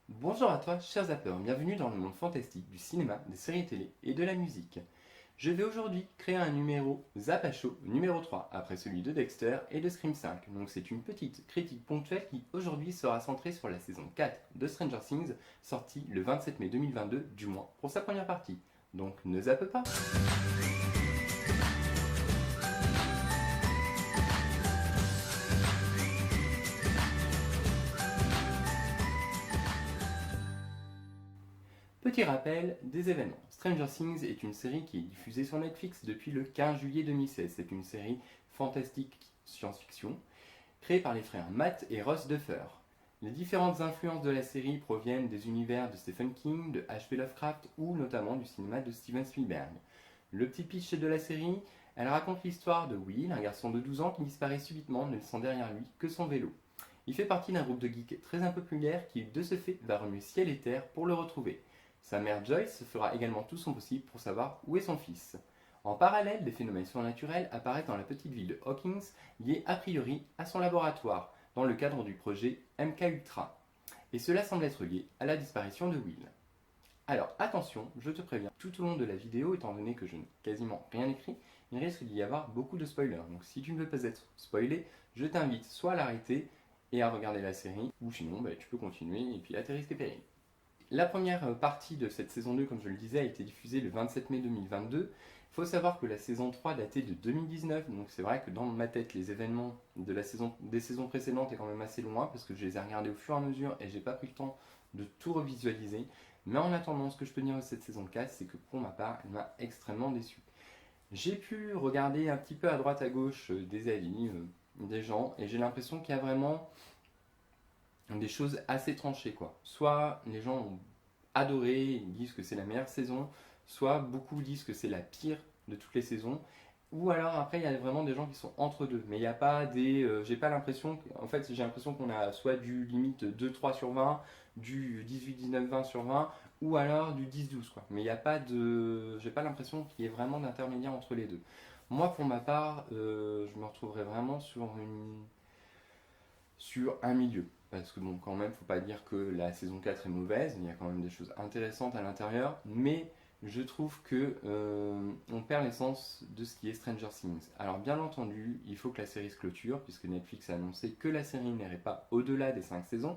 Bonjour à toi, chers zappeurs, bienvenue dans le monde fantastique du cinéma, des séries télé et de la musique. Je vais aujourd'hui créer un numéro Zap à chaud numéro 3, après celui de Dexter et de Scream 5. Donc c'est une petite critique ponctuelle qui aujourd'hui sera centrée sur la saison 4 de Stranger Things, sortie le 27 mai 2022, du moins pour sa première partie. Donc ne zappe pas. Petit rappel des événements. Stranger Things est une série qui est diffusée sur Netflix depuis le 15 juillet 2016. C'est une série fantastique science-fiction créée par les frères Matt et Ross Duffer. Les différentes influences de la série proviennent des univers de Stephen King, de H.P. Lovecraft ou notamment du cinéma de Steven Spielberg. Le petit pitch de la série, elle raconte l'histoire de Will, un garçon de 12 ans qui disparaît subitement, ne laissant derrière lui que son vélo. Il fait partie d'un groupe de geeks très impopulaire qui, de ce fait, va remuer ciel et terre pour le retrouver. Sa mère Joyce fera également tout son possible pour savoir où est son fils. En parallèle, des phénomènes surnaturels apparaissent dans la petite ville de Hawkins, liés a priori à son laboratoire, dans le cadre du projet MK Ultra. Et cela semble être lié à la disparition de Will. Alors attention, je te préviens, tout au long de la vidéo, étant donné que je n'ai quasiment rien écrit, il risque d'y avoir beaucoup de spoilers. Donc si tu ne veux pas être spoilé, je t'invite soit à l'arrêter et à regarder la série, ou sinon tu peux continuer et puis à tes risques et périls. La première partie de cette saison 2, comme je le disais, a été diffusée le 27 mai 2022. Il faut savoir que la saison 3 datait de 2019, donc c'est vrai que dans ma tête, les événements des saisons précédentes est quand même assez loin, parce que je les ai regardés au fur et à mesure et j'ai pas pris le temps de tout revisualiser. Mais en attendant, ce que je peux dire de cette saison 4, c'est que pour ma part, elle m'a extrêmement déçu. J'ai pu regarder un petit peu à droite à gauche des avis, des gens, et j'ai l'impression qu'il y a vraiment des choses assez tranchées, quoi. Soit les gens ont adoré, ils disent que c'est la meilleure saison, soit beaucoup disent que c'est la pire de toutes les saisons, ou alors après il y a vraiment des gens qui sont entre deux, mais il n'y a pas des... j'ai pas l'impression, en fait j'ai l'impression qu'on a soit du limite 2-3 sur 20, du 18-19-20 sur 20, ou alors du 10-12 quoi. Mais il n'y a pas de... j'ai pas l'impression qu'il y ait vraiment d'intermédiaire entre les deux. Moi pour ma part, je me retrouverais vraiment sur un milieu. Parce que bon, quand même, faut pas dire que la saison 4 est mauvaise, il y a quand même des choses intéressantes à l'intérieur, mais je trouve que on perd l'essence de ce qui est Stranger Things. Alors bien entendu, il faut que la série se clôture, puisque Netflix a annoncé que la série n'irait pas au-delà des 5 saisons.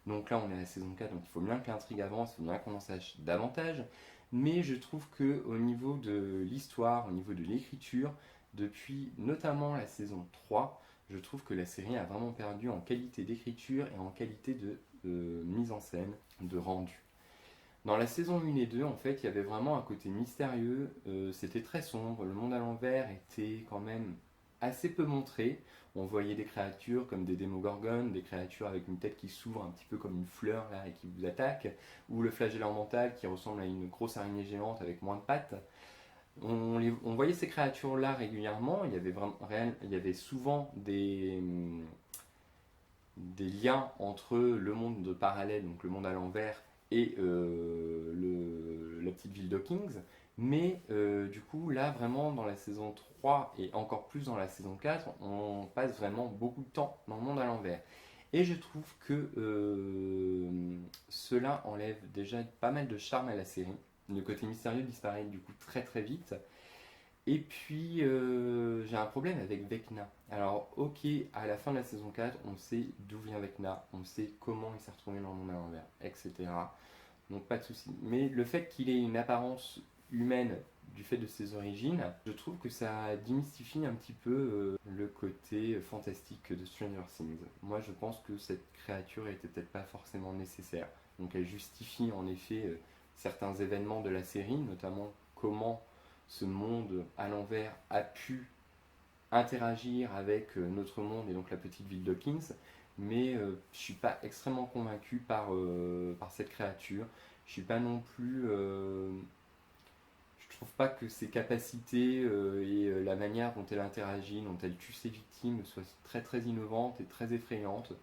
Donc là, on est à la saison 4, donc il faut bien que l'intrigue avance, il faut bien qu'on en sache davantage. Mais je trouve que au niveau de l'histoire, au niveau de l'écriture, depuis notamment la saison 3, je trouve que la série a vraiment perdu en qualité d'écriture et en qualité de mise en scène, de rendu. Dans la saison 1 et 2, en fait, il y avait vraiment un côté mystérieux, c'était très sombre, le monde à l'envers était quand même assez peu montré. On voyait des créatures comme des démogorgones, des créatures avec une tête qui s'ouvre un petit peu comme une fleur là et qui vous attaque, ou le flagellant mental qui ressemble à une grosse araignée géante avec moins de pattes. On voyait ces créatures-là régulièrement. Il y avait souvent des liens entre le monde parallèle, donc le monde à l'envers, et la petite ville d'Hawkins. Mais du coup, là, vraiment, dans la saison 3 et encore plus dans la saison 4, on passe vraiment beaucoup de temps dans le monde à l'envers. Et je trouve que cela enlève déjà pas mal de charme à la série. Le côté mystérieux disparaît du coup très très vite. Et puis, j'ai un problème avec Vecna. Alors, ok, à la fin de la saison 4, on sait d'où vient Vecna, on sait comment il s'est retrouvé dans le monde à l'envers, etc. Donc, pas de souci. Mais le fait qu'il ait une apparence humaine du fait de ses origines, je trouve que ça démystifie un petit peu le côté fantastique de Stranger Things. Moi, je pense que cette créature était peut-être pas forcément nécessaire. Donc, elle justifie en effet certains événements de la série, notamment comment ce monde à l'envers a pu interagir avec notre monde et donc la petite ville d'Hawkins, mais je ne suis pas extrêmement convaincu par cette créature. Je suis pas non plus. Je trouve pas que ses capacités et la manière dont elle interagit, dont elle tue ses victimes, soient très très innovantes et très effrayantes.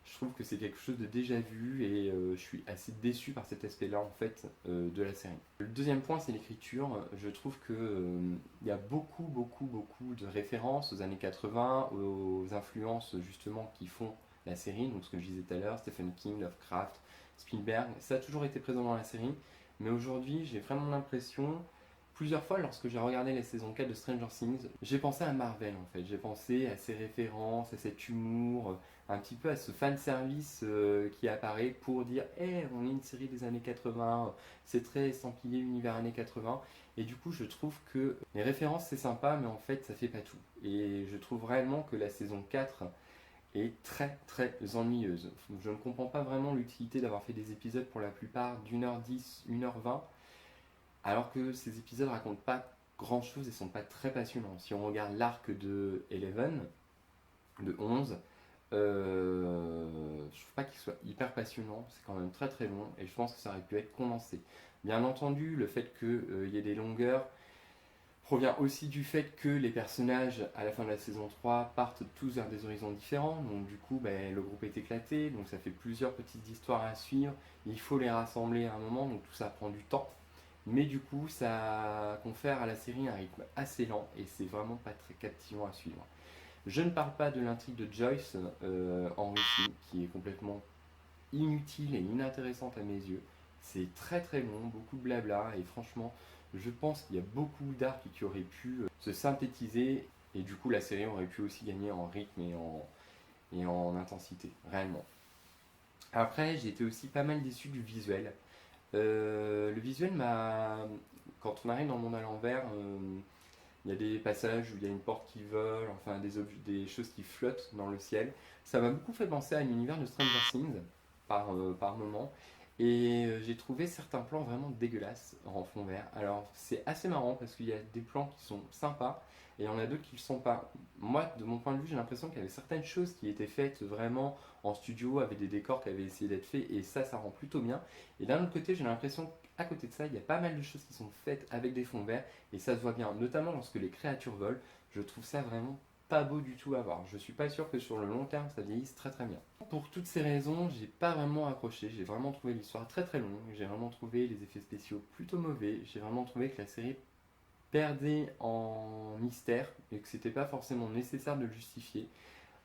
Je trouve que c'est quelque chose de déjà vu et je suis assez déçu par cet aspect-là en fait de la série. Le deuxième point c'est l'écriture. Je trouve que il y a beaucoup de références aux années 80, aux influences justement qui font la série. Donc ce que je disais tout à l'heure, Stephen King, Lovecraft, Spielberg, ça a toujours été présent dans la série, mais aujourd'hui j'ai vraiment l'impression, plusieurs fois lorsque j'ai regardé la saison 4 de Stranger Things, j'ai pensé à Marvel en fait, j'ai pensé à ces références, à cet humour, un petit peu à ce fanservice qui apparaît pour dire hey, on est une série des années 80, c'est très estampillé univers années 80, et du coup je trouve que les références c'est sympa, mais en fait ça fait pas tout. Et je trouve réellement que la saison 4 est très très ennuyeuse. Je ne comprends pas vraiment l'utilité d'avoir fait des épisodes pour la plupart d'1h10, 1h20, alors que ces épisodes racontent pas grand chose et sont pas très passionnants. Si on regarde l'arc de Eleven, de 11, je trouve pas qu'il soit hyper passionnant, c'est quand même très très long et je pense que ça aurait pu être condensé. Bien entendu, le fait qu'il y ait des longueurs provient aussi du fait que les personnages à la fin de la saison 3 partent tous vers des horizons différents, donc du coup ben, le groupe est éclaté, donc ça fait plusieurs petites histoires à suivre, il faut les rassembler à un moment, donc tout ça prend du temps, mais du coup ça confère à la série un rythme assez lent et c'est vraiment pas très captivant à suivre. Je ne parle pas de l'intrigue de Joyce en Russie, qui est complètement inutile et inintéressante à mes yeux. C'est très très long, beaucoup de blabla, et franchement, je pense qu'il y a beaucoup d'arcs qui auraient pu se synthétiser, et du coup la série aurait pu aussi gagner en rythme et en intensité, réellement. Après, j'ai été aussi pas mal déçu du visuel. Le visuel m'a... Quand on arrive dans le monde à l'envers, il y a des passages où il y a une porte qui vole, enfin des choses qui flottent dans le ciel. Ça m'a beaucoup fait penser à l'univers de Stranger Things par moment. Et j'ai trouvé certains plans vraiment dégueulasses en fond vert. Alors c'est assez marrant parce qu'il y a des plans qui sont sympas et il y en a d'autres qui ne le sont pas. Moi, de mon point de vue, j'ai l'impression qu'il y avait certaines choses qui étaient faites vraiment en studio avec des décors qui avaient essayé d'être faits et ça rend plutôt bien. Et d'un autre côté, j'ai l'impression qu'à côté de ça, il y a pas mal de choses qui sont faites avec des fonds verts et ça se voit bien, notamment lorsque les créatures volent. Je trouve ça vraiment pas beau du tout à voir. Je suis pas sûr que sur le long terme ça vieillisse très très bien. Pour toutes ces raisons, j'ai pas vraiment accroché. J'ai vraiment trouvé l'histoire très très longue. J'ai vraiment trouvé les effets spéciaux plutôt mauvais. J'ai vraiment trouvé que la série perdait en mystère et que c'était pas forcément nécessaire de le justifier.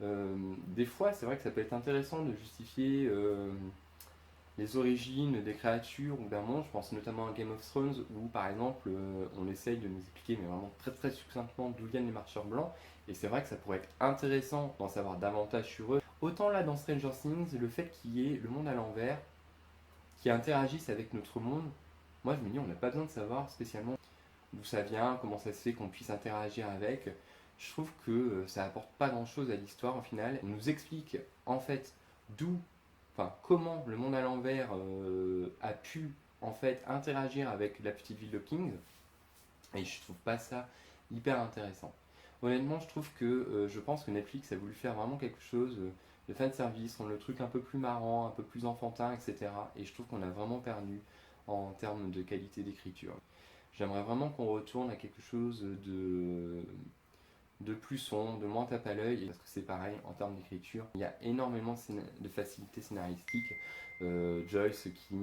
Des fois, c'est vrai que ça peut être intéressant de justifier les origines des créatures ou d'un monde. Je pense notamment à Game of Thrones où par exemple on essaye de nous expliquer mais vraiment très très succinctement d'où viennent les marcheurs blancs et c'est vrai que ça pourrait être intéressant d'en savoir davantage sur eux. Autant là dans Stranger Things, le fait qu'il y ait le monde à l'envers qui interagisse avec notre monde, moi je me dis on n'a pas besoin de savoir spécialement d'où ça vient, comment ça se fait qu'on puisse interagir avec. Je trouve que ça apporte pas grand chose à l'histoire au final. On nous explique en fait d'où enfin comment le monde à l'envers a pu en fait interagir avec la petite ville de Kings et je trouve pas ça hyper intéressant. Honnêtement, je trouve que je pense que Netflix a voulu faire vraiment quelque chose de fan service, rendre le truc un peu plus marrant, un peu plus enfantin, etc. Et je trouve qu'on a vraiment perdu en termes de qualité d'écriture. J'aimerais vraiment qu'on retourne à quelque chose de plus sombre, de moins tape à l'œil, parce que c'est pareil en termes d'écriture. Il y a énormément de facilité scénaristique. Joyce qui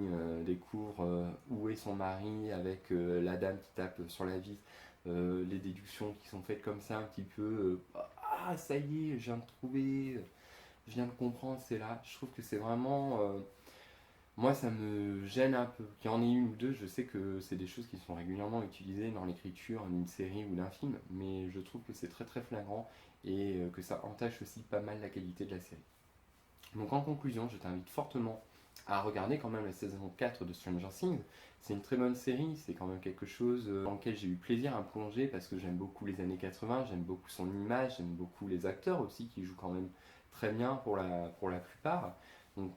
découvre où est son mari avec la dame qui tape sur la vis, les déductions qui sont faites comme ça un petit peu. Ah ça y est, je viens de trouver, je viens de comprendre, c'est là. Je trouve que c'est vraiment... moi, ça me gêne un peu. Qu'il y en ait une ou deux, je sais que c'est des choses qui sont régulièrement utilisées dans l'écriture d'une série ou d'un film, mais je trouve que c'est très très flagrant et que ça entache aussi pas mal la qualité de la série. Donc en conclusion, je t'invite fortement à regarder quand même la saison 4 de Stranger Things. C'est une très bonne série, c'est quand même quelque chose dans lequel j'ai eu plaisir à me plonger parce que j'aime beaucoup les années 80, j'aime beaucoup son image, j'aime beaucoup les acteurs aussi qui jouent quand même très bien pour la plupart. Donc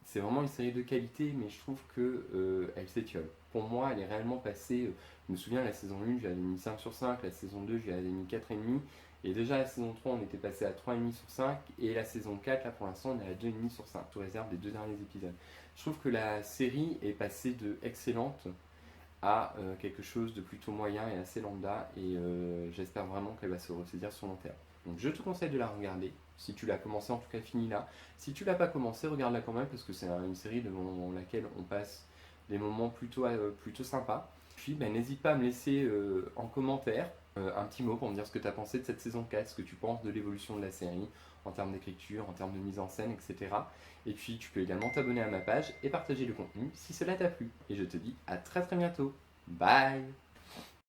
c'est vraiment une série de qualité, mais je trouve que elle s'étiole. Pour moi, elle est réellement passée. Je me souviens, la saison 1, je lui avais mis 5 sur 5, la saison 2, je lui avais mis 4,5. Et déjà, la saison 3, on était passé à 3,5 sur 5. Et la saison 4, là pour l'instant, on est à 2,5 sur 5, sous réserve des deux derniers épisodes. Je trouve que la série est passée de excellente à quelque chose de plutôt moyen et assez lambda. Et j'espère vraiment qu'elle va se ressaisir sur long terme. Donc je te conseille de la regarder. Si tu l'as commencé, en tout cas, finis-la. Si tu l'as pas commencé, regarde-la quand même parce que c'est une série dans laquelle on passe des moments plutôt sympas. Puis ben, n'hésite pas à me laisser en commentaire Un petit mot pour me dire ce que tu as pensé de cette saison 4, ce que tu penses de l'évolution de la série, en termes d'écriture, en termes de mise en scène, etc. Et puis tu peux également t'abonner à ma page et partager le contenu si cela t'a plu. Et je te dis à très très bientôt. Bye!